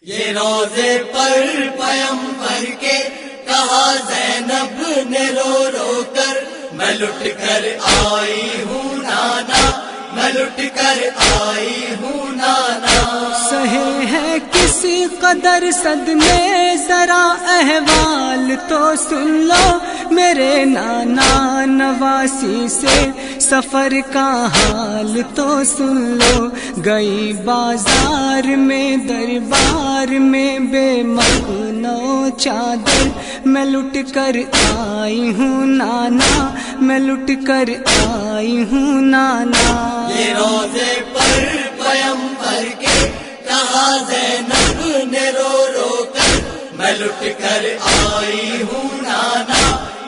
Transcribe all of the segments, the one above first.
یہ روزے پر پیغمبر کے کہا زینب نے رو رو کر، میں لٹ کر آئی ہوں نانا، میں لٹ کر آئی ہوں نانا۔ سہے ہے کس قدر صدمے، ذرا احوال تو سن لو میرے نانا نواسی سے، سفر کا حال تو سن لو۔ گئی بازار میں دربار میں بے مخنو چادر، میں لٹ کر آئی ہوں نانا، میں لٹ کر آئی ہوں نانا۔ یہ روزے پر پیغمبر کے کہا زینب نے رو رو کر، میں لٹ کر آئی ہوں نانا،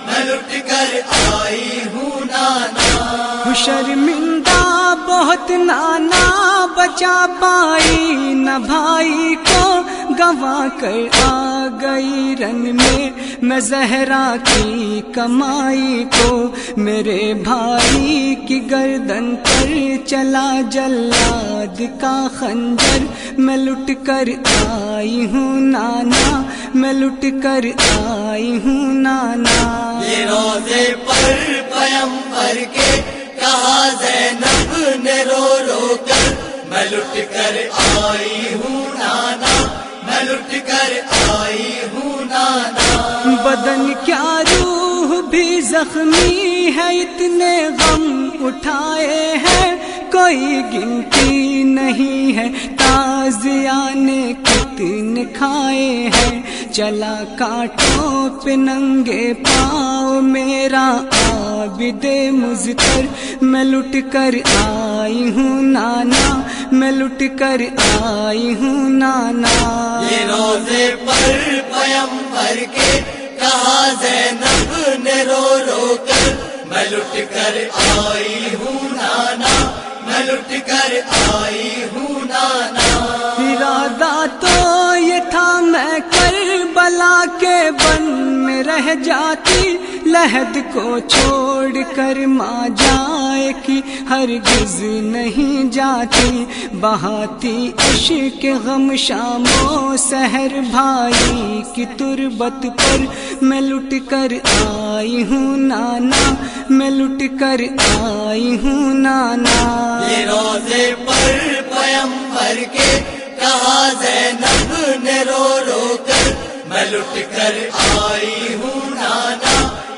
میں لٹ کر آئی ہوں نانا۔ شرمندہ بہت نانا، بچا پائی نہ بھائی کو، گنوا کر آ گئی رن میں زہرا کی کمائی کو۔ میرے بھائی کی گردن پر چلا جلاد کا خنجر، میں لٹ کر آئی ہوں نانا، میں لٹ کر آئی ہوں نانا۔ یہ روزے پر پیغمبر کے کہا زینب نے رو رو کر، میں لٹ کر آئی ہوں نانا، میں لٹ کر آئی ہوں نانا۔ بدن کیا روح بھی زخمی ہے، اتنے غم اٹھائے ہیں کوئی گنتی نہیں ہے، تازیاں نے کتنے کھائے ہیں۔ چلا کانٹوں پہ ننگے پاؤں میرا عابد مضطر، میں لٹ کر آئی ہوں نانا، میں لٹ کر آئی ہوں نانا۔ یہ روزے پر پیغمبر کے کہا زینب نے رو رو کر، میں لٹ کر آئی ہوں نانا، میں لٹ کر آئی ہوں نانا۔ ارادہ تو یہ تھا میں کربلا کے بن میں رہ جاتی، لحد کو چھوڑ کر ماں جائے کی ہرگز نہیں جاتی، بہاتی عشق غم شام و سحر بھائی کی تربت پر، میں لٹ کر آئی ہوں نانا، میں لٹ کر آئی ہوں نانا۔ یہ روزے پر پیغمبر کے کہا زینب نے رو رو کر، میں لٹ کر آئی ہوں نانا،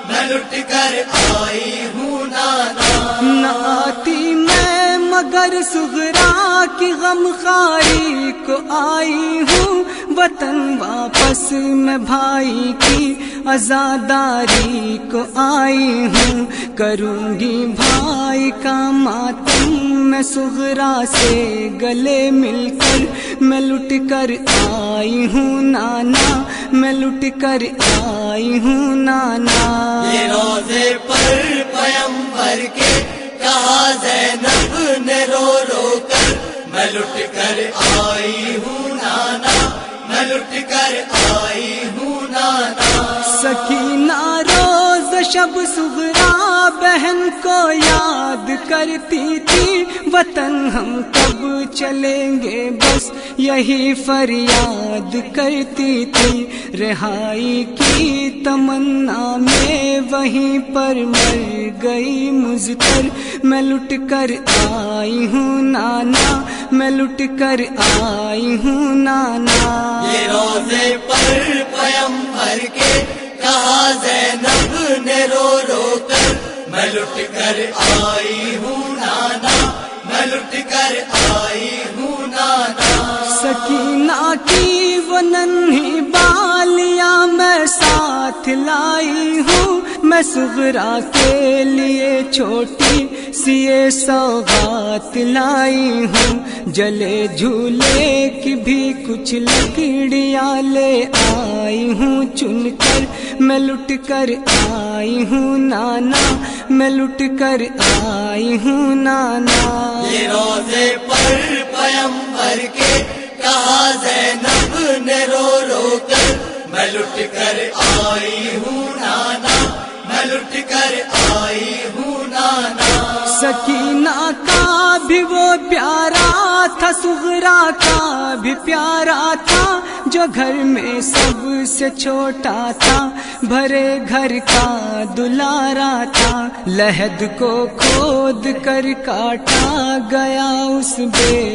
میں لٹ کر آئی ہوں نانا۔ نہ آتی میں مگر صغرا کی غم خاری کو آئی ہوں، وطن واپس میں بھائی کی عزاداری کو آئی ہوں، کروں گی بھائی کا ماتم میں صغرا سے گلے مل کر، میں لٹ کر آئی ہوں نانا، میں لٹ کر آئی ہوں نانا۔ یہ روزے پر پیغمبر کے کہا زینب نے رو رو کر، میں لٹ کر آئی ہوں نانا، میں لٹ کر آئی ہوں نانا۔ سکینہ روز شب صغرا بہن کو یاد کرتی تھی، وطن ہم کب چلیں گے بس یہی فریاد کرتی تھی، رہائی کی تمنا میں وہیں پر مر گئی مضطر، میں لٹ کر آئی ہوں نانا، میں لٹ کر آئی ہوں نانا۔ یہ روزے پر پیغمبر کے کہا زینب نے رو رو کر، میں لٹ کر آئی ہوں نانا، میں لٹ کر آئی ہوں نانا۔ سکینہ کی وہ ننھی بالیاں میں ساتھ لائی ہوں، میں صغرا کے لیے چھوٹی سی یہ سوغات لائی ہوں، جلے جھولے کی بھی کچھ لکڑیاں لے آئی ہوں چن کر، میں لٹ کر آئی ہوں نانا، میں لٹ کر آئی ہوں نانا۔ یہ روزے پر پیغمبر کے کہا زینب نے رو رو کر، میں لٹ کر آئی ہوں نانا، میں لٹ کر آئی ہوں نانا۔ سکینہ کا بھی وہ پیارا تھا صغرا کا بھی پیارا تھا، جو گھر میں سب سے چھوٹا تھا، بھرے گھر کا دلارا تھا، لحد کو کھود کر کاٹا گیا اس بے